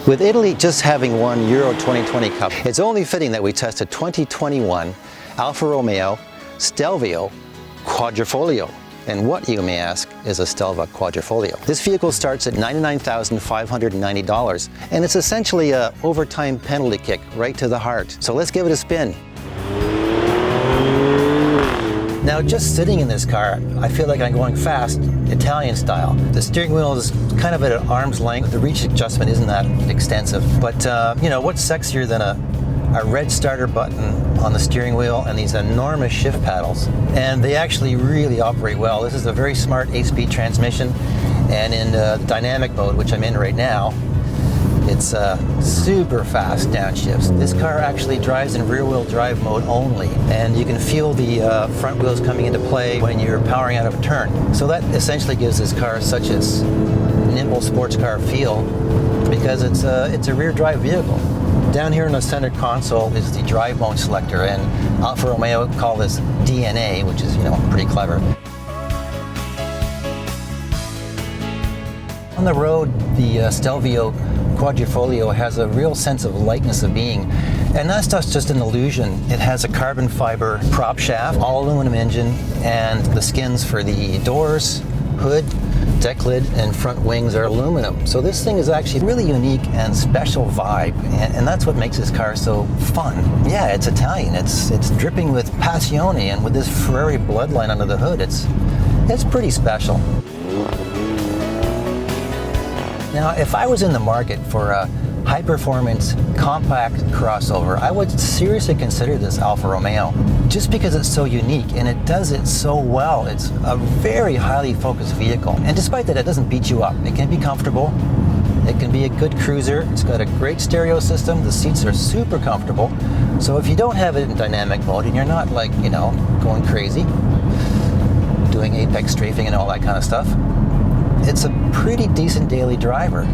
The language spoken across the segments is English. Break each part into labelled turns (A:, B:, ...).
A: With Italy just having won Euro 2020 Cup, it's only fitting that we test a 2021 Alfa Romeo Stelvio Quadrifoglio. And what, you may ask, is a Stelvio Quadrifoglio? This vehicle starts at $99,590, and it's essentially a overtime penalty kick right to the heart. So let's give it a spin. Now, just sitting in this car, I feel like I'm going fast, Italian style. The steering wheel is kind of at an arm's length. The reach adjustment isn't that extensive. But, you know, what's sexier than a red starter button on the steering wheel and these enormous shift paddles? And they actually really operate well. This is a very smart 8-speed transmission. And in the dynamic mode, which I'm in right now, it's super fast downshifts. This car actually drives in rear-wheel drive mode only, and you can feel the front wheels coming into play when you're powering out of a turn. So that essentially gives this car such its nimble sports car feel, because it's a rear drive vehicle. Down here in the center console is the drive mode selector, and Alfa Romeo call this DNA, which is, you know, pretty clever. On the road, the Stelvio Quadrifoglio has a real sense of lightness of being, and that's just an illusion. It has a carbon fiber prop shaft, all aluminum engine, and the skins for the doors, hood, deck lid, and front wings are aluminum. So this thing is actually really unique and special vibe, and that's what makes this car so fun. Yeah, it's Italian. It's dripping with passione, and with this Ferrari bloodline under the hood, it's pretty special. Now, if I was in the market for a high-performance, compact crossover, I would seriously consider this Alfa Romeo, just because it's so unique and it does it so well. It's a very highly focused vehicle, and despite that, it doesn't beat you up. It can be comfortable, it can be a good cruiser, it's got a great stereo system, the seats are super comfortable, so if you don't have it in dynamic mode and you're not, like, you know, going crazy, doing apex strafing and all that kind of stuff, it's a pretty decent daily driver.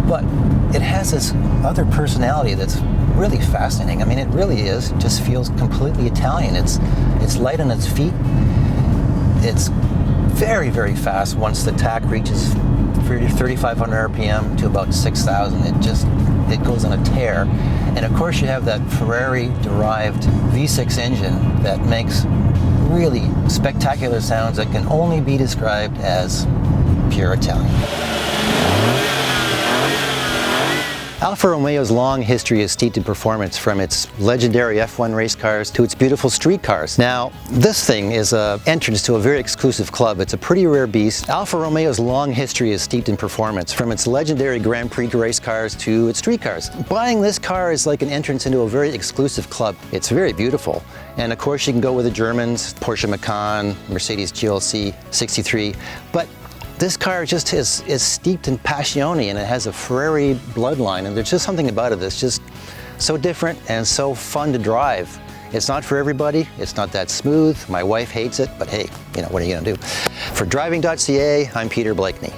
A: But it has this other personality that's really fascinating. I mean, it really is. It just feels completely Italian. It's light on its feet. It's very, very fast once the tach reaches 3,500 RPM to about 6,000. It goes on a tear. And of course, you have that Ferrari-derived V6 engine that makes really spectacular sounds that can only be described as pure Italian. Alfa Romeo's long history is steeped in performance, from its legendary F1 race cars to its beautiful street cars. Now, this thing is an entrance to a very exclusive club. It's a pretty rare beast. Alfa Romeo's long history is steeped in performance, from its legendary Grand Prix race cars to its street cars. Buying this car is like an entrance into a very exclusive club. It's very beautiful. And of course, you can go with the Germans, Porsche Macan, Mercedes GLC 63, but this car just is steeped in passione, and it has a Ferrari bloodline, and there's just something about it that's just so different and so fun to drive. It's not for everybody, it's not that smooth, my wife hates it, but hey, you know, what are you gonna do? For Driving.ca, I'm Peter Blakeney.